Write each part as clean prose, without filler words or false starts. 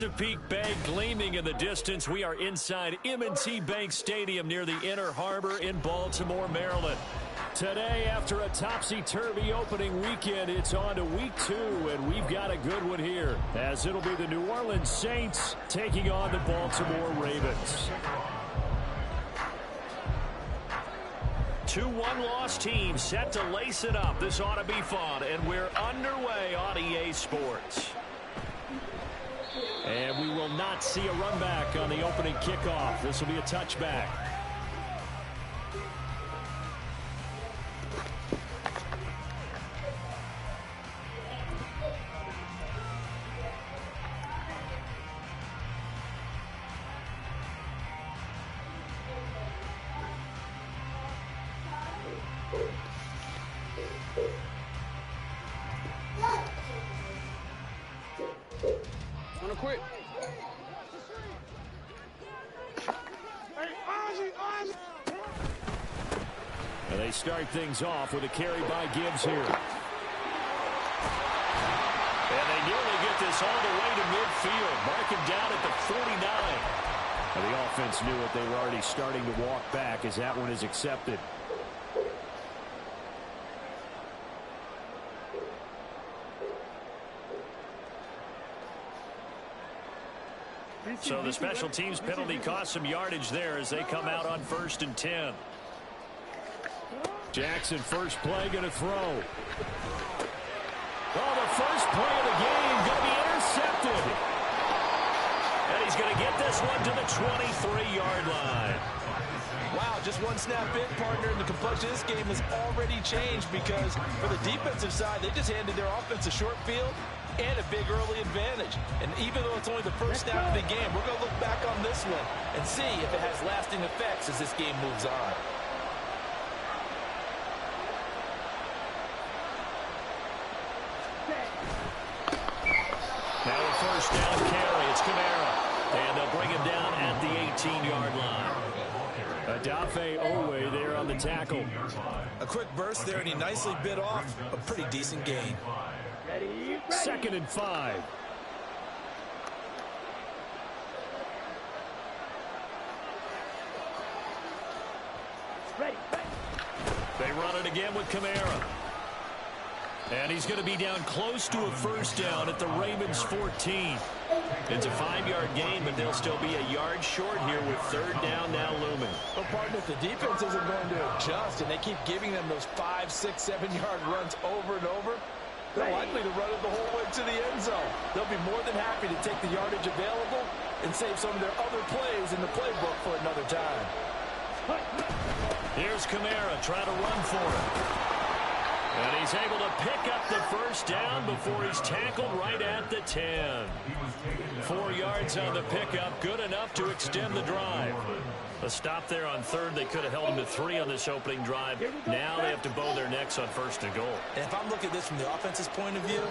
Chesapeake Bay gleaming in the distance. We are inside M&T Bank Stadium near the Inner Harbor in Baltimore, Maryland. Today, after a topsy-turvy opening weekend, it's on to week 2, and we've got a good one here, as it'll be the New Orleans Saints taking on the Baltimore Ravens. 2 one-loss teams set to lace it up. This ought to be fun, and we're underway on EA Sports. And we will not see a run back on the opening kickoff. This will be a touchback. And they start things off with a carry by Gibbs here. And they nearly get this all the way to midfield. Mark him down at the 49. And the offense knew it. They were already starting to walk back as that one is accepted. So the special teams penalty cost some yardage there as they come out on 1st and 10. Jackson, first play, going to throw. Oh, the first play of the game going to be intercepted. And he's going to get this one to the 23-yard line. Wow, just one snap in, partner, and the complexion of this game has already changed because for the defensive side, they just handed their offense a short field and a big early advantage. And even though it's only the first snap of the game, we're going to look back on this one and see if it has lasting effects as this game moves on. Now a first down carry. It's Kamara. And they'll bring him down at the 18-yard line. Adafe Owe there on the tackle. A quick burst there, and he nicely bit off a pretty decent gain. 2nd and 5. They run it again with Kamara. And he's going to be down close to a first down at the Ravens 14. It's a 5-yard gain, but they'll still be a yard short here with 3rd down now looming. Well, partner, if the defense isn't going to adjust and they keep giving them those 5, 6, 7-yard runs over and over, they're likely to run it the whole way to the end zone. They'll be more than happy to take the yardage available and save some of their other plays in the playbook for another time. Here's Kamara trying to run for it. And he's able to pick up the first down before he's tackled right at the 10. 4 yards on the pickup, good enough to extend the drive. A stop there on 3rd. They could have held him to 3 on this opening drive. Now they have to bow their necks on 1st and goal. And if I'm looking at this from the offense's point of view,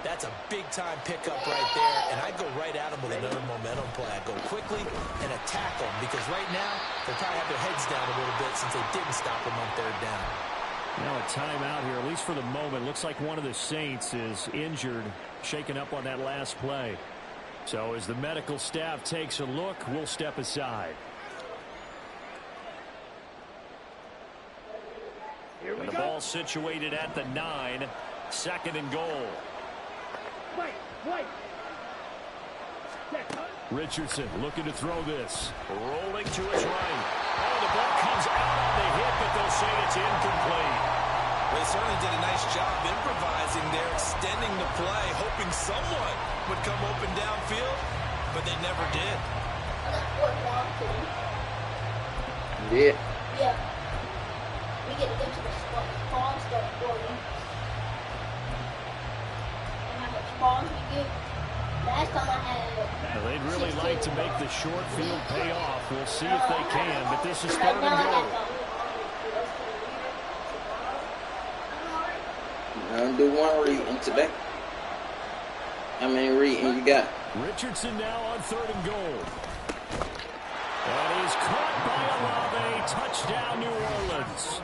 that's a big-time pickup right there. And I'd go right at him with another momentum play. I'd go quickly and attack him because right now they probably have their heads down a little bit since they didn't stop him on 3rd down. Now a timeout here, at least for the moment. Looks like one of the Saints is injured, shaken up on that last play. So as the medical staff takes a look, we'll step aside. And the ball situated at the 9, 2nd and goal. Richardson looking to throw this. Rolling to his right. Oh, the ball comes out on the hit, but they'll say it's incomplete. They certainly did a nice job improvising there, extending the play, hoping someone would come open downfield, but they never did. Yeah. Yeah. We get to go to the spawn stuff for you. And how much spawns we get. Last time I had... Now they'd really like to make the short field pay off. We'll see if they can, but this is 3rd and goal. I'll do one reading today. How many reading you got? Richardson now on 3rd and goal. And he's caught by Olave. Touchdown, New Orleans.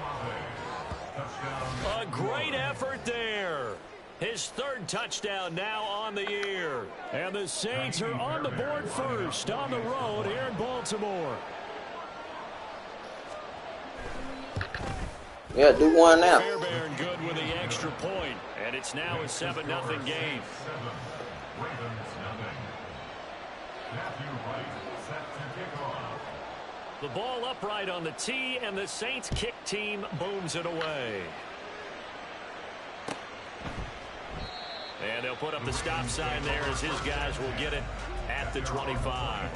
A great effort there. His third touchdown now on the year. And the Saints are on the board first on the road here in Baltimore. Yeah, do one now. Fairbairn good with the extra point, and it's now a 7-0 game. The ball upright on the tee, and the Saints kick team booms it away. And they'll put up the stop sign there as his guys will get it at the 25.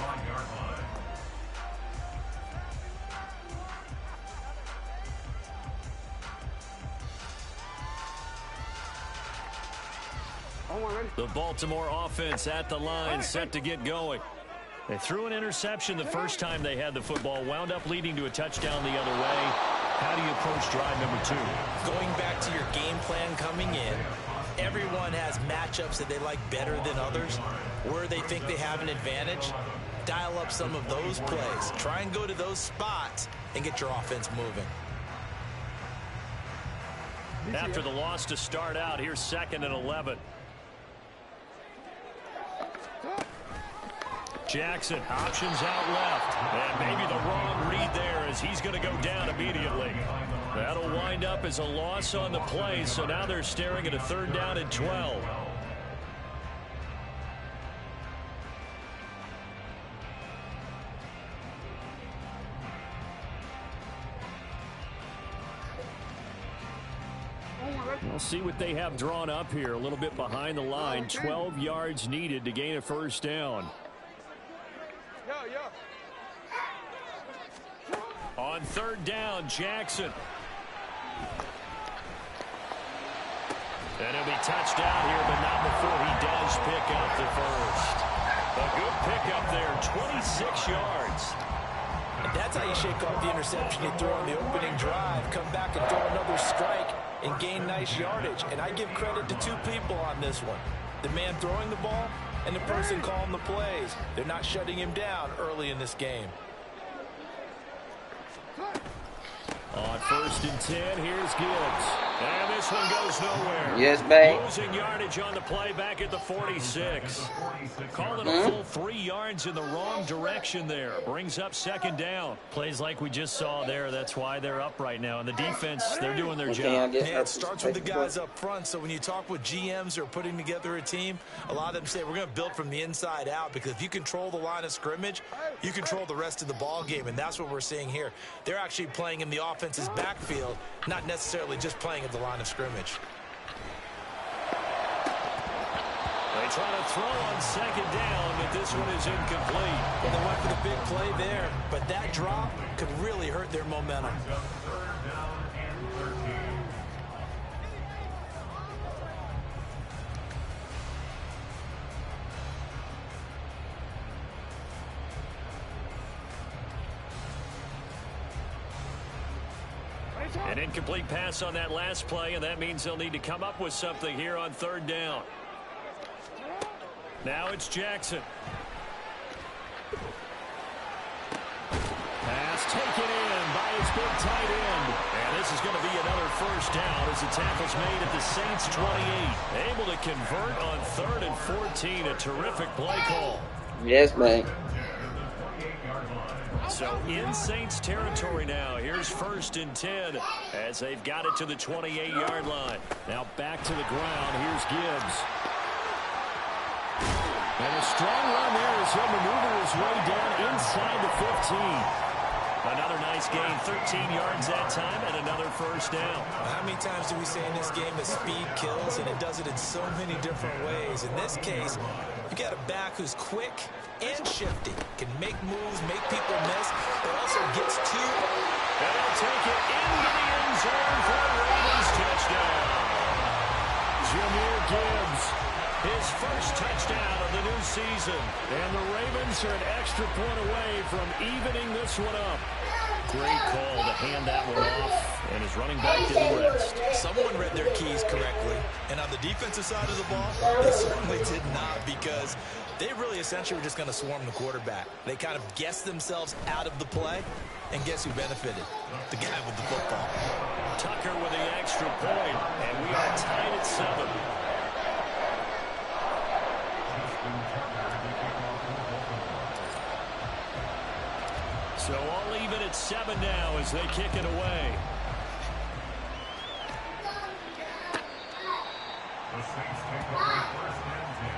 The Baltimore offense at the line, set to get going. They threw an interception the first time they had the football, wound up leading to a touchdown the other way. How do you approach drive number 2? Going back to your game plan coming in, everyone has matchups that they like better than others, where they think they have an advantage. Dial up some of those plays. Try and go to those spots and get your offense moving. After the loss to start out, here's 2nd and 11. Jackson options out left. And maybe the wrong read there as he's going to go down immediately. That'll wind up as a loss on the play, so now they're staring at a 3rd down and 12. We'll see what they have drawn up here. A little bit behind the line. 12 yards needed to gain a 1st down. On 3rd down, Jackson. And he'll be touched out here, but not before he does pick up the 1st. A good pickup there, 26 yards. And that's how you shake off the interception you throw on the opening drive. Come back and throw another strike and gain nice yardage. And I give credit to 2 people on this one. The man throwing the ball and the person calling the plays. They're not shutting him down early in this game. On 1st and 10, here's Gibbs. And this one goes nowhere. Yes, babe. Losing yardage on the play back at the 46. Calling a full 3 yards in the wrong direction there. Brings up 2nd down. Plays like we just saw there. That's why they're up right now. And the defense, they're doing their job. Yeah, it starts with the guys up front. So when you talk with GMs who are putting together a team, a lot of them say we're going to build from the inside out, because if you control the line of scrimmage, you control the rest of the ball game. And that's what we're seeing here. They're actually playing in the offense's backfield, not necessarily just playing at the line of scrimmage. They try to throw on 2nd down, but this one is incomplete. And they went for the big play there, but that drop could really hurt their momentum. An incomplete pass on that last play, and that means they'll need to come up with something here on 3rd down. Now it's Jackson. Pass taken in by his big tight end. And this is going to be another 1st down as the tackle's made at the Saints 28. Able to convert on 3rd and 14. A terrific play call. Yes, man. So in Saints territory now. Here's 1st and 10 as they've got it to the 28-yard line. Now back to the ground. Here's Gibbs. And a strong run there as he'll maneuver his way down inside the 15. Another nice gain, 13 yards that time, and another 1st down. How many times do we say in this game that speed kills, and it does it in so many different ways? In this case, you got a back who's quick and shifty, can make moves, make people miss, but also gets to. And he'll take it into the end zone for a Ravens touchdown. Jahmyr Gibbs, his 1st touchdown of the new season. And the Ravens are an extra point away from evening this one up. Great call to hand that one off, and his running back didn't rest. Someone read their keys correctly, and on the defensive side of the ball, they certainly did not, because they really essentially were just going to swarm the quarterback. They kind of guessed themselves out of the play, and guess who benefited? The guy with the football. Tucker with the extra point, and we are tied at 7. So all even at 7 now as they kick it away. The Saints take over first and 10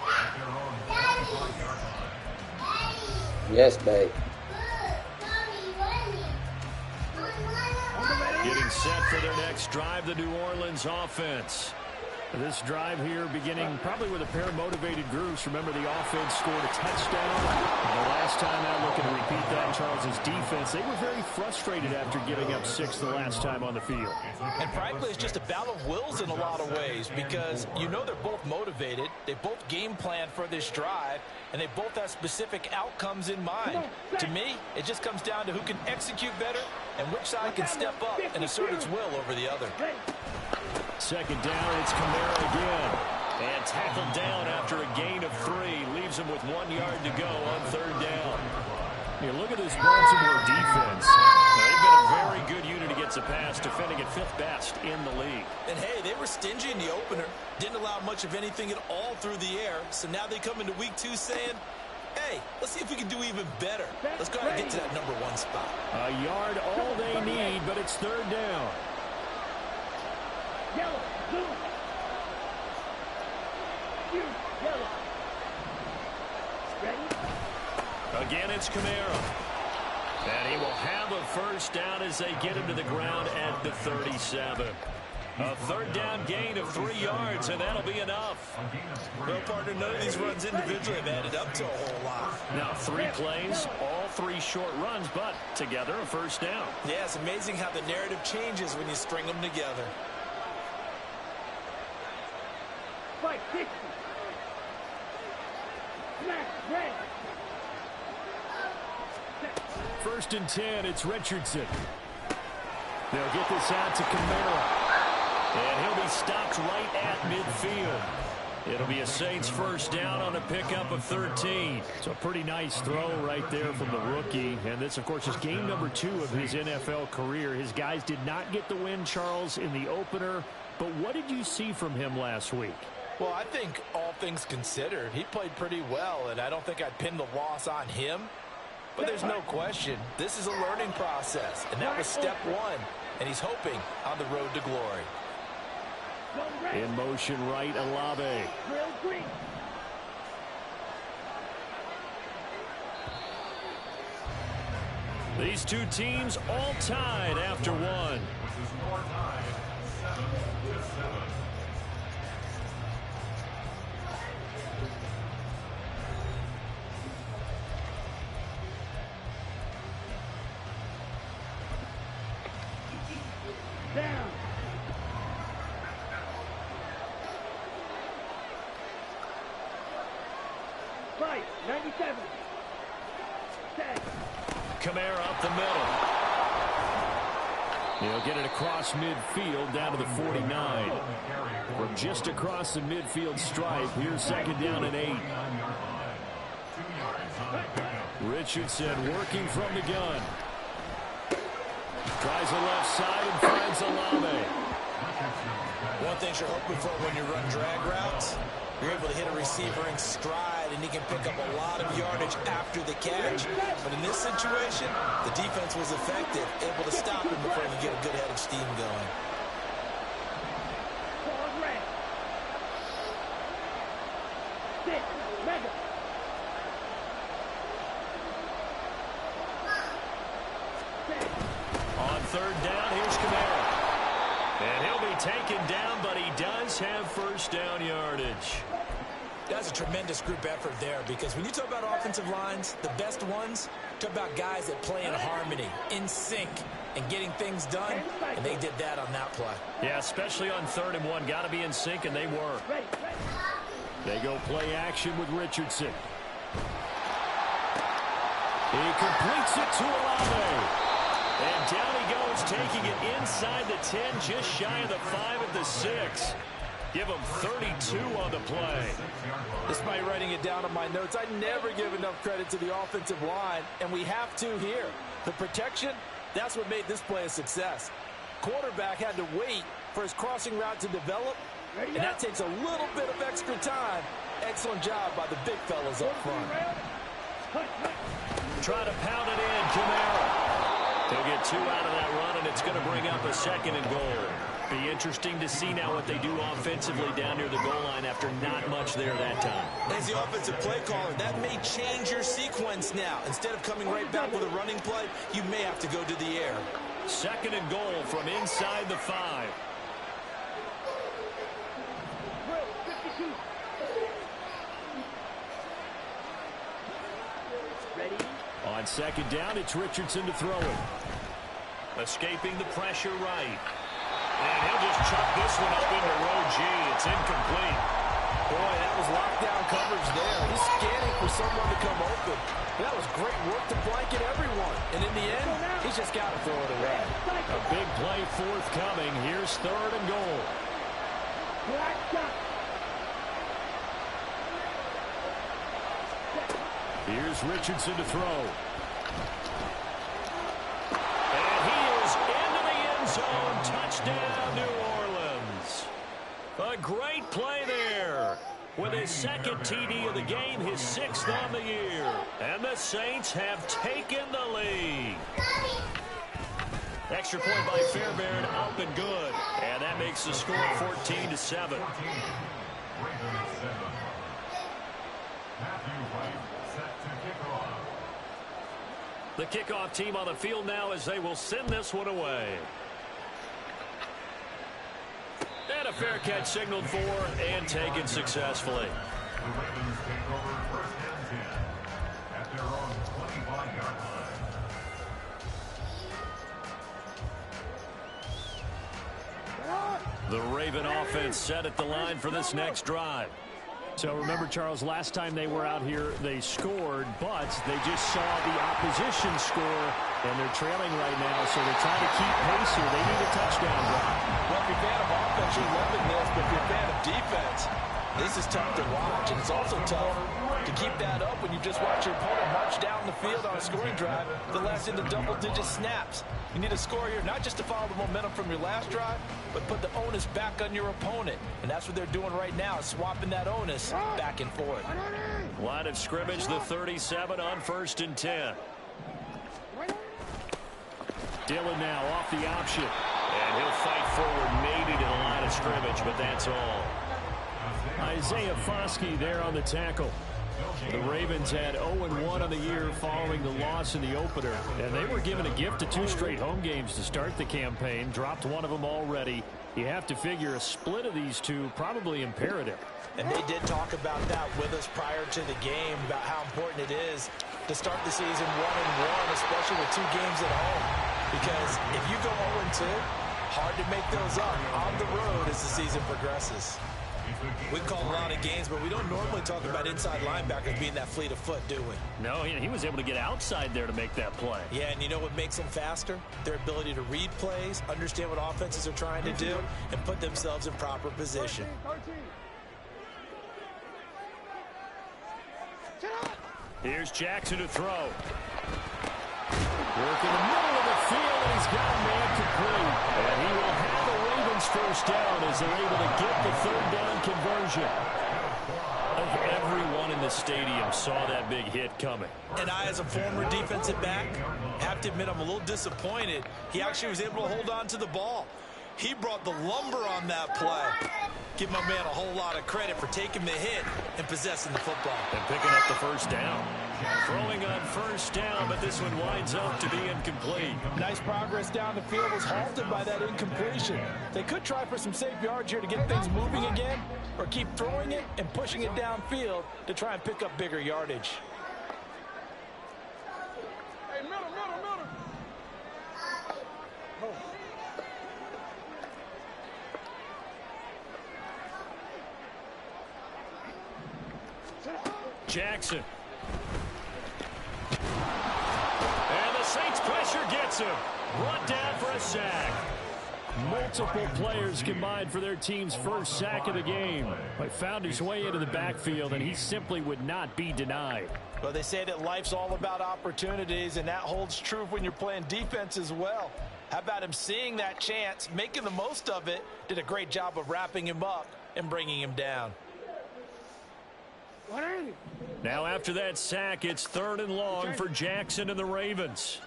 at their own 45-yard line. Yes, babe. Getting set for their next drive, the New Orleans offense. This drive here beginning probably with a pair of motivated groups. Remember, the offense scored a touchdown. The last time out, looking to repeat that, Charles's defense, they were very frustrated after giving up 6 the last time on the field. And frankly, it's just a battle of wills in a lot of ways because you know they're both motivated. They both game plan for this drive, and they both have specific outcomes in mind. To me, it just comes down to who can execute better and which side can step up and assert its will over the other. Second down, it's Kamara again. And tackled down after a gain of 3. Leaves him with 1 yard to go on 3rd down. You look at this Baltimore defense. They've been a very good unit against the pass, defending at 5th best in the league. And hey, they were stingy in the opener. Didn't allow much of anything at all through the air. So now they come into week 2 saying, hey, let's see if we can do even better. Let's go ahead and get to that number 1 spot. A yard all they need, but it's 3rd down. Yellow, blue. Yellow. Ready? Again, it's Kamara. And he will have a first down as they get him to the ground at the 37. A 3rd down gain of 3 yards, and that'll be enough. Well, partner, none of these runs individually have added up to a whole lot. Now, 3 plays, all 3 short runs, but together a first down. Yeah, it's amazing how the narrative changes when you string them together. 560. Smash, red. 1st and 10, it's Richardson. They'll get this out to Kamara. And he'll be stopped right at midfield. It'll be a Saints first down on a pickup of 13. So a pretty nice throw right there from the rookie. And this, of course, is game number 2 of his NFL career. His guys did not get the win, Charles, in the opener. But what did you see from him last week? Well, I think all things considered, he played pretty well, and I don't think I'd pin the loss on him. But there's no question, this is a learning process, and that was step 1, and he's hoping on the road to glory. In motion right, Olave. These 2 teams all tied after 1. Which is more tied 7-7. Down. Fight, 97. 10. Kamara up the middle. He'll get it across midfield down to the 49. From just across the midfield stripe, here's 2nd down and 8. Richardson working from the gun. Tries the left side and finds Olave. One thing you're hoping for when you run drag routes, you're able to hit a receiver in stride, and he can pick up a lot of yardage after the catch. But in this situation, the defense was effective, able to stop him before he could get a good head of steam going. Pause red. 6. Mega. On 3rd down, here's Kamara. And he'll be taken down, but he does have first down yardage. That's a tremendous group effort there, because when you talk about offensive lines, the best ones, talk about guys that play in harmony, in sync, and getting things done, and they did that on that play. Yeah, especially on 3rd and 1. Got to be in sync, and they were. They go play action with Richardson. He completes it to Olave. And down he goes, taking it inside the 10, just shy of the 5 at the 6. Give him 32 on the play. Despite writing it down on my notes, I never give enough credit to the offensive line, and we have to here. The protection, that's what made this play a success. Quarterback had to wait for his crossing route to develop, and that takes a little bit of extra time. Excellent job by the big fellas up front. try to pound it in. Kamara. They'll get 2 out of that run, and it's going to bring up a 2nd and goal. Be interesting to see now what they do offensively down near the goal line after not much there that time. As the offensive play caller, that may change your sequence now. Instead of coming right back with a running play, you may have to go to the air. 2nd and goal from inside the 5. On 2nd down, it's Richardson to throw it. Escaping the pressure right. And he'll just chuck this one up into row G. It's incomplete. Boy, that was lockdown coverage there. He's scanning for someone to come open. That was great work to blanket everyone. And in the end, he's just got to throw it away. A big play forthcoming. Here's 3rd and goal. Here's Richardson to throw. And he is into the end zone. Touchdown, New Orleans. A great play there. With his 2nd TD of the game, his 6th on the year. And the Saints have taken the lead. Extra point by Fairbairn, up and good. And that makes the score 14-7. The kickoff team on the field now as they will send this one away. And a fair catch signaled for and taken successfully. The Ravens take over 1st and 10 at their own 25-yard line. The Raven offense set at the line for this next drive. So remember, Charles, last time they were out here, they scored, but they just saw the opposition score, and they're trailing right now, so they're trying to keep pace here. They need a touchdown drive. Well, if you're a fan of offense, you're loving this, but if you're a fan of defense, this is tough to watch, and it's also tough to keep that up when you just watch your opponent march down the field on a scoring drive that lasts into double-digit snaps. You need a score here, not just to follow the momentum from your last drive, but put the onus back on your opponent. And that's what they're doing right now, swapping that onus back and forth. Line of scrimmage, the 37 on 1st and 10. Dillon now off the option. And he'll fight forward maybe to the line of scrimmage, but that's all. Isaiah Foskey there on the tackle. The Ravens had 0-1 on the year following the loss in the opener, and they were given a gift of 2 straight home games to start the campaign. Dropped one of them already. You have to figure a split of these two probably imperative. And they did talk about that with us prior to the game, about how important it is to start the season 1-1, especially with 2 games at home. Because if you go 0-2, hard to make those up on the road as the season progresses. We call a lot of games, but we don't normally talk about inside linebackers being that fleet of foot, do we? No, he was able to get outside there to make that play. Yeah, and you know what makes them faster? Their ability to read plays, understand what offenses are trying to do, and put themselves in proper position. Here's Jackson to throw. Work in the middle of the field, and he's got a man complete. And he will have the Ravens first down as they're able to get the 3rd down conversion. Everyone in the stadium saw that big hit coming. And I, as a former defensive back, have to admit I'm a little disappointed. He actually was able to hold on to the ball. He brought the lumber on that play. Give my man a whole lot of credit for taking the hit and possessing the football. And picking up the first down. Throwing on 1st down, but this one winds up to be incomplete. Nice progress down the field, was halted by that incompletion. They could try for some safe yards here to get things moving again, or keep throwing it and pushing it downfield to try and pick up bigger yardage. Hey, middle. Jackson. And the Saints pressure gets him. Brought down for a sack. Multiple players combined for their team's first sack of the game. But found his way into the backfield, and he simply would not be denied. Well, they say that life's all about opportunities, and that holds true when you're playing defense as well. How about him seeing that chance, making the most of it, did a great job of wrapping him up and bringing him down. Now after that sack, it's 3rd and long for Jackson and the Ravens.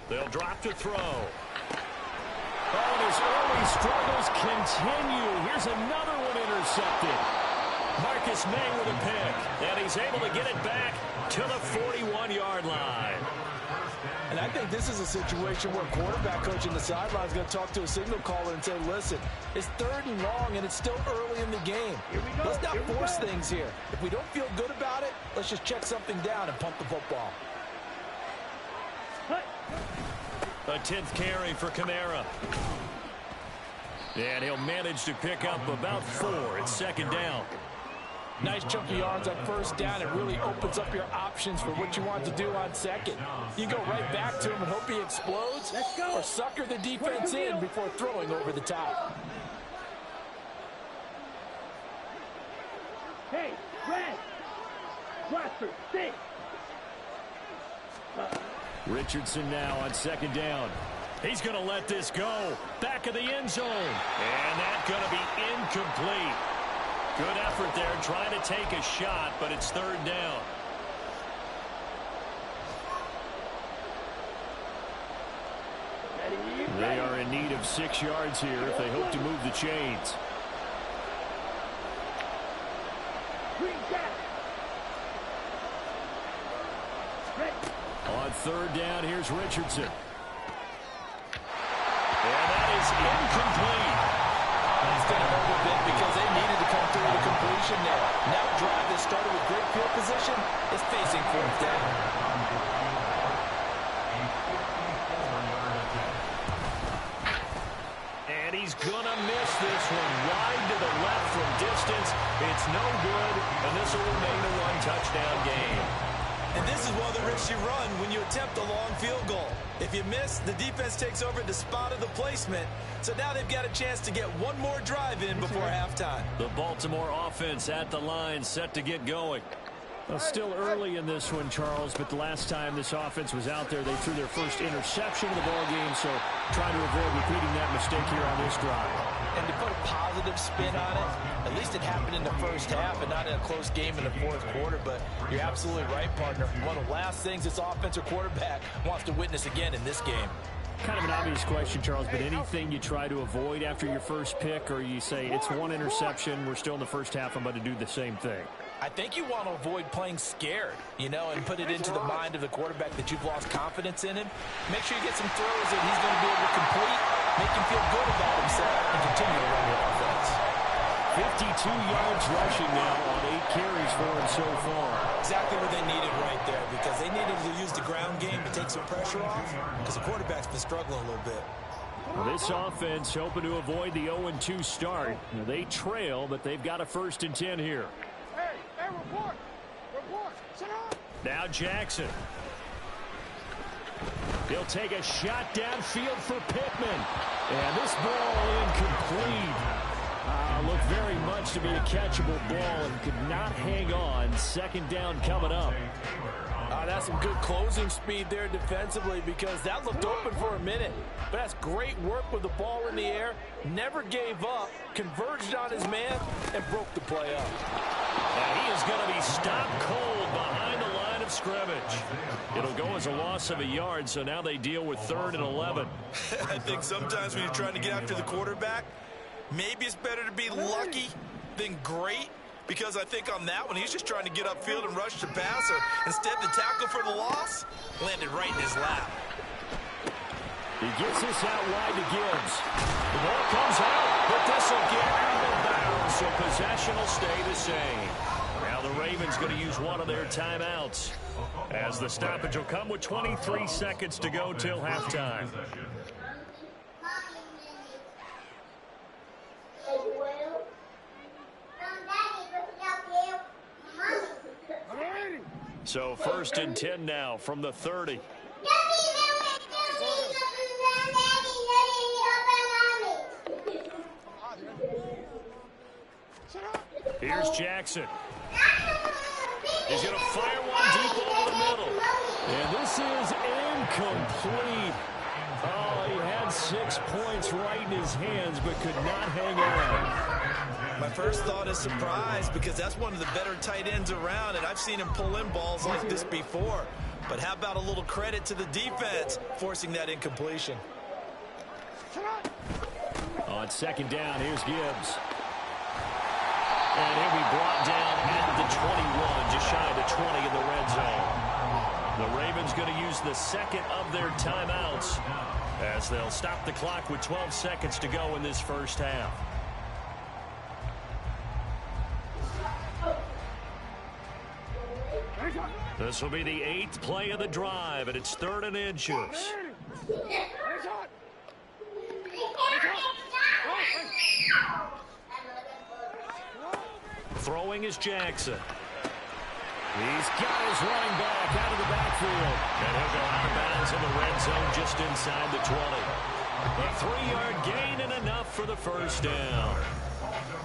They'll drop to throw. Oh, and his early struggles continue. Here's another one intercepted. Marcus May with a pick, and he's able to get it back to the 41-yard line. And I think this is a situation where quarterback coach in the sideline is going to talk to a signal caller and say, listen, it's 3rd and long, and it's still early in the game. Let's not force things here. If we don't feel good about it, let's just check something down and pump the football. A 10th carry for Kamara. And he'll manage to pick up about 4. It's 2nd down. Nice chunky yards on 1st down. It really opens up your options for what you want to do on 2nd. You go right back to him and hope he explodes, or sucker the defense in before throwing over the top. Hey, Red! Blaster, stay! Richardson now on 2nd down. He's going to let this go. Back of the end zone. And that's going to be incomplete. Good effort there trying to take a shot, but it's 3rd down. They are in need of 6 yards here if they hope to move the chains. On 3rd down, here's Richardson. And that is incomplete. That's going to hurt a bit because they needed to come through the completion there. Now a drive that started with great field position is facing 4th down. And he's going to miss this one wide to the left from distance. It's no good, and this will remain a 1-touchdown game. And this is one of the risks you run when you attempt a long field goal. If you miss, the defense takes over the spot of the placement. So now they've got a chance to get one more drive in before halftime. The Baltimore offense at the line, set to get going. Well, still early in this one, Charles, but the last time this offense was out there, they threw their first interception of the ballgame, so trying to avoid repeating that mistake here on this drive. And to put a positive spin on it, at least it happened in the 1st half and not in a close game in the 4th quarter, but you're absolutely right, partner. One of the last things this offensive quarterback wants to witness again in this game. Kind of an obvious question, Charles, but anything you try to avoid after your first pick, or you say it's 1 interception, we're still in the 1st half, I'm about to do the same thing? I think you want to avoid playing scared, and put it into the mind of the quarterback that you've lost confidence in him. Make sure you get some throws that he's going to be able to complete, make him feel good about himself, and continue to run your offense. 52 yards rushing now on 8 carries for him so far. Exactly what they needed right there, because they needed to use the ground game to take some pressure off, because the quarterback's been struggling a little bit. Well, this offense hoping to avoid the 0-2 start. They trail, but they've got a 1st and 10 here. Hey, report! Report! Sit up! Now Jackson. He'll take a shot downfield for Pittman. And this ball incomplete. Looked very much to be a catchable ball and could not hang on. 2nd down coming up. That's some good closing speed there defensively, because that looked open for a minute. But that's great work with the ball in the air. Never gave up, converged on his man, and broke the play up. And he is going to be stopped cold behind the line of scrimmage. It'll go as a loss of a yard, so now they deal with 3rd and 11. I think sometimes when you're trying to get after the quarterback, maybe it's better to be lucky than great, because I think on that one, he's just trying to get upfield and rush the passer. Instead, the tackle for the loss landed right in his lap. He gets this out wide to Gibbs. The ball comes out, but this will get out of bounds, so possession will stay the same. Now the Ravens going to use one of their timeouts, as the stoppage will come with 23 seconds to go till halftime. So 1st and 10 now from the 30. Here's Jackson. He's going to fire one deep over the middle. And this is incomplete. Oh, he had 6 points right in his hands, but could not hang on. My first thought is surprise, because that's one of the better tight ends around, and I've seen him pull in balls like this before. But how about a little credit to the defense forcing that incompletion? On second down, here's Gibbs. And he'll be brought down at the 21, just shy of the 20 in the red zone. The Ravens going to use the second of their timeouts as they'll stop the clock with 12 seconds to go in this first half. This will be the 8th play of the drive, and it's 3rd and inches. Throwing is Jackson. He's got his running back out of the backfield. And he'll go out of bounds in the red zone just inside the 20. A 3-yard gain and enough for the first down.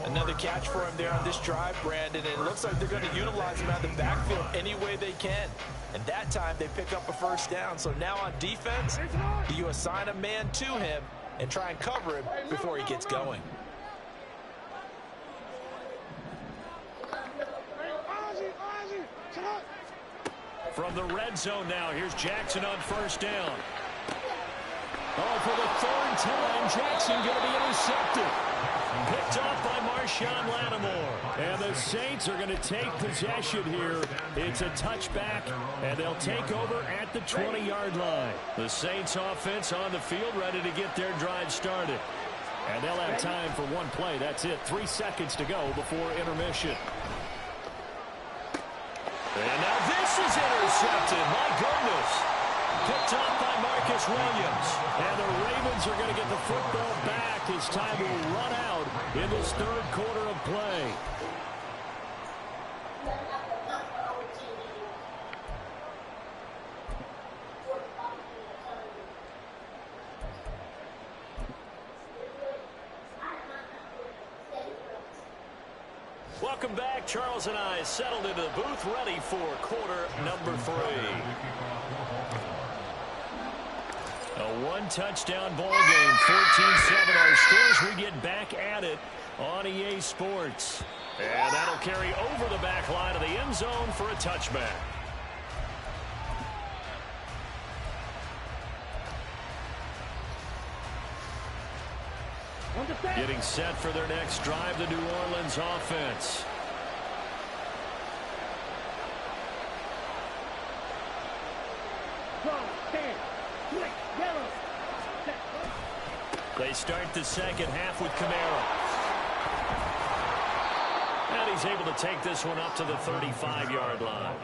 Another catch for him there on this drive, Brandon. And it looks like they're going to utilize him out of the backfield any way they can. And that time they pick up a first down. So now on defense, you assign a man to him and try and cover him before he gets going. From the red zone now, here's Jackson on first down. Oh, for the 3rd time, Jackson going to be intercepted. Picked off by Marshawn Lattimore. And the Saints are going to take possession here. It's a touchback, and they'll take over at the 20-yard line. The Saints offense on the field ready to get their drive started. And they'll have time for one play. That's it. 3 seconds to go before intermission. And now this is intercepted. My goodness. Picked off by Marcus Williams. And the Ravens are going to get the football back as time will run out in this 3rd quarter of play. Welcome back. Charles and I settled into the booth, ready for quarter number 3. A 1-touchdown ball game, 14-7 our scores. We get back at it on EA Sports. And that'll carry over the back line of the end zone for a touchback. Getting set for their next drive, the New Orleans offense. They start the second half with Kamara. And he's able to take this one up to the 35-yard line.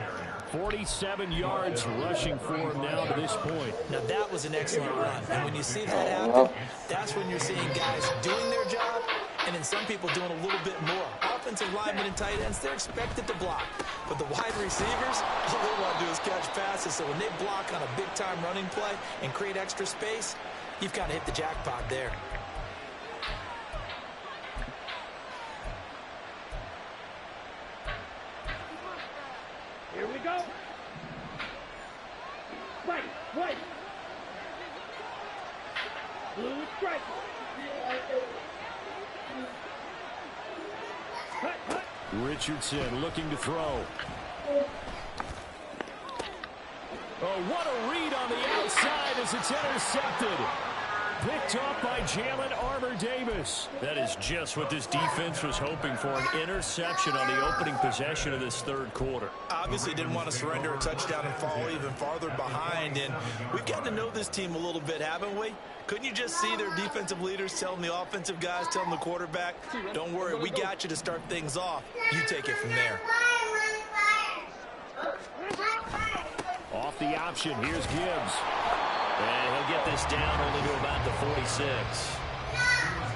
47 yards rushing for him now to this point. Now that was an excellent run. And when you see that happen, that's when you're seeing guys doing their job and then some people doing a little bit more. Offensive linemen and tight ends, they're expected to block. But the wide receivers, all they want to do is catch passes. So when they block on a big-time running play and create extra space, you've kind of hit the jackpot there. Here we go. Right, right. Blue strike. Hut, hut. Richardson looking to throw. Oh, what a read on the outside as it's intercepted. Picked off by Jalen Armour-Davis. That is just what this defense was hoping for, an interception on the opening possession of this 3rd quarter. Obviously didn't want to surrender a touchdown and fall even farther behind. And we've gotten to know this team a little bit, haven't we? Couldn't you just see their defensive leaders telling the offensive guys, telling the quarterback, don't worry, we got you to start things off. You take it from there. Off the option, here's Gibbs. And he'll get this down only to about the 46.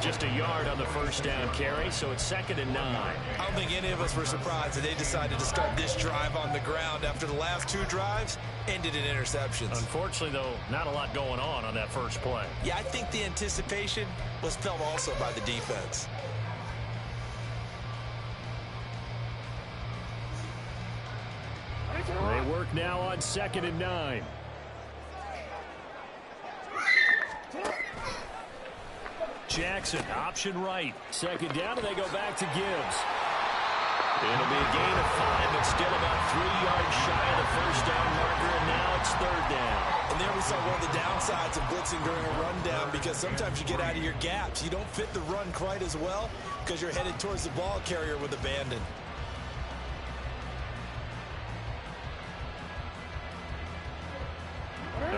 Just a yard on the first down carry, so it's 2nd and 9. I don't think any of us were surprised that they decided to start this drive on the ground after the last 2 drives ended in interceptions. Unfortunately, though, not a lot going on that first play. Yeah, I think the anticipation was felt also by the defense. They work now on 2nd and 9. Jackson, option right. Second down, and they go back to Gibbs. It'll be a gain of 5, but still about 3 yards shy of the first down marker, and now it's third down. And there we saw one of the downsides of blitzing during a rundown, because sometimes you get out of your gaps. You don't fit the run quite as well because you're headed towards the ball carrier with abandon.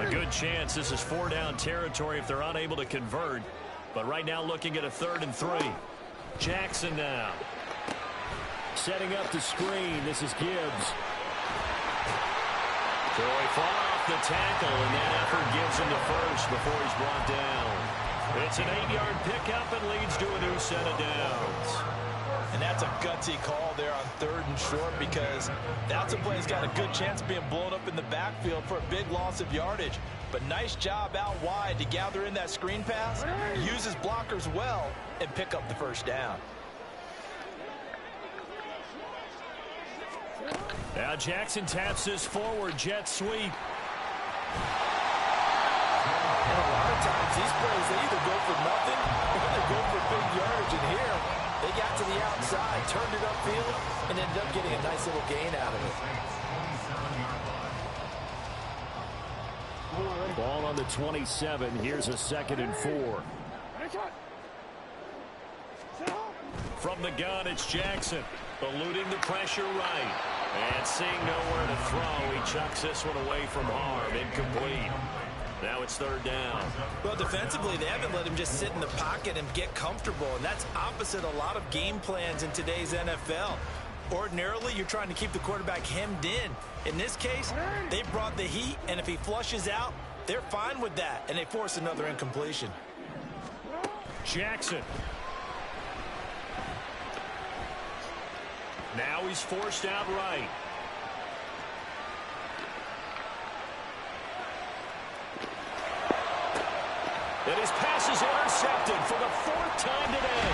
A good chance this is 4-down territory if they're unable to convert. But right now looking at a 3rd and 3. Jackson now. Setting up the screen. This is Gibbs. Troy far off the tackle, and that effort gives him the first before he's brought down. It's an 8-yard pickup and leads to a new set of downs. And that's a gutsy call there on 3rd and short, because that's a play that's got a good chance of being blown up in the backfield for a big loss of yardage. But nice job out wide to gather in that screen pass, use his blockers well, and pick up the first down. Now Jackson taps this forward jet sweep. And a lot of times these plays, they either go for nothing or they go for big yardage. And here, they got to the outside, turned it upfield, and ended up getting a nice little gain out of it. Ball on the 27. Here's a 2nd and 4. From the gun, it's Jackson. Eluding the pressure right. And seeing nowhere to throw, he chucks this one away from harm. Incomplete. Now it's 3rd down. Well, defensively, they haven't let him just sit in the pocket and get comfortable, and that's opposite a lot of game plans in today's NFL. Ordinarily, you're trying to keep the quarterback hemmed in. In this case, they brought the heat, and if he flushes out, they're fine with that, and they force another incompletion. Jackson. Now he's forced out right. And his pass is intercepted for the 4th time today.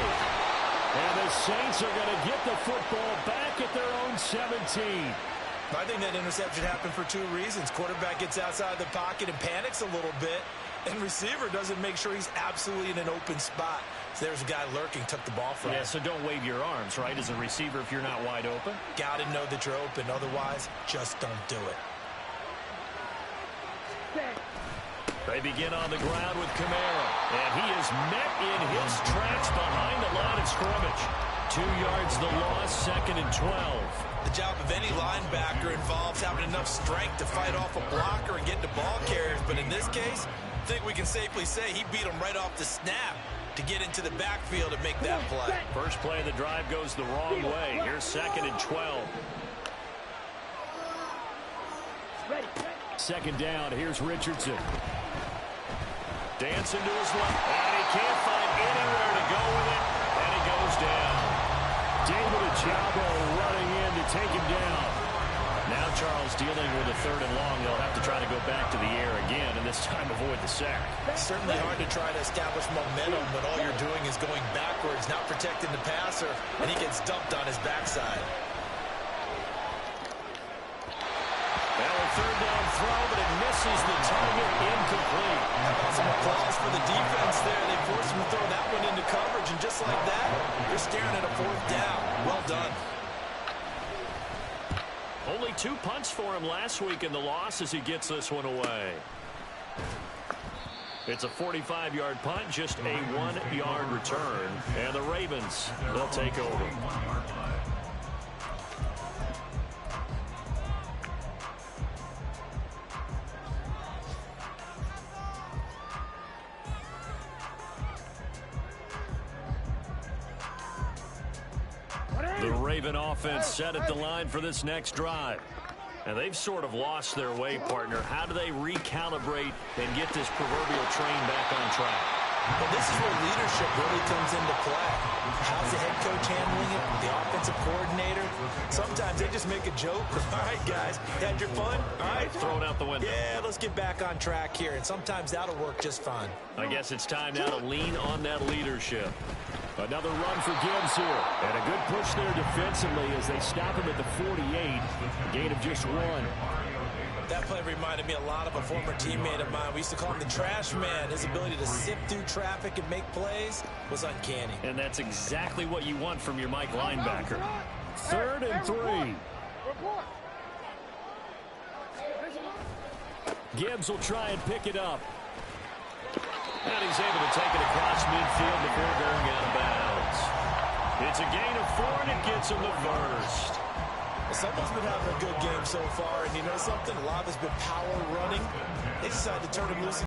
And the Saints are going to get the football back at their own 17. I think that interception happened for 2 reasons. Quarterback gets outside the pocket and panics a little bit, and receiver doesn't make sure he's absolutely in an open spot. So there's a guy lurking, took the ball from him. Yeah, so don't wave your arms, right, as a receiver if you're not wide open. Got to know that you're open. Otherwise, just don't do it. They begin on the ground with Kamara, and he is met in his tracks behind the line of scrimmage. 2 yards the loss, 2nd and 12. The job of any linebacker involves having enough strength to fight off a blocker and get to ball carriers, but in this case, I think we can safely say he beat him right off the snap to get into the backfield and make that play. First play of the drive goes the wrong way. Here's 2nd and 12. 2nd down, here's Richardson. Dancing to his left, and he can't find anywhere to go with it, and he goes down. David Ojabo running in to take him down. Now Charles dealing with a 3rd and long. They'll have to try to go back to the air again, and this time avoid the sack. It's certainly hard to try to establish momentum when all you're doing is going backwards, not protecting the passer, and he gets dumped on his backside. Now a 3rd down throw, but it misses the target, incomplete. How about some applause for the defense there? They forced him to throw that one into coverage, and just like that, they're staring at a 4th down. Well done. Only 2 punts for him last week in the loss as he gets this one away. It's a 45-yard punt, just a 1-yard return. And the Ravens, they'll take over. The Raven offense set at the line for this next drive. And they've sort of lost their way, partner. How do they recalibrate and get this proverbial train back on track? Well, this is where leadership really comes into play. How's the head coach handling it? The offensive coordinator? Sometimes they just make a joke. All right, guys, had your fun? All right. Throw it out the window. Yeah, let's get back on track here. And sometimes that'll work just fine. I guess it's time now to lean on that leadership. Another run for Gibbs here. And a good push there defensively as they stop him at the 48. A gain of just 1. That play reminded me a lot of a former teammate of mine. We used to call him the trash man. His ability to sift through traffic and make plays was uncanny. And that's exactly what you want from your Mike linebacker. 3rd and 3. Gibbs will try and pick it up. And he's able to take it across midfield before going out of bounds. It's a gain of 4, and it gets him the first. Someone's been having a good game so far, and you know something? A lot of it's been power running. They decided to turn him loose.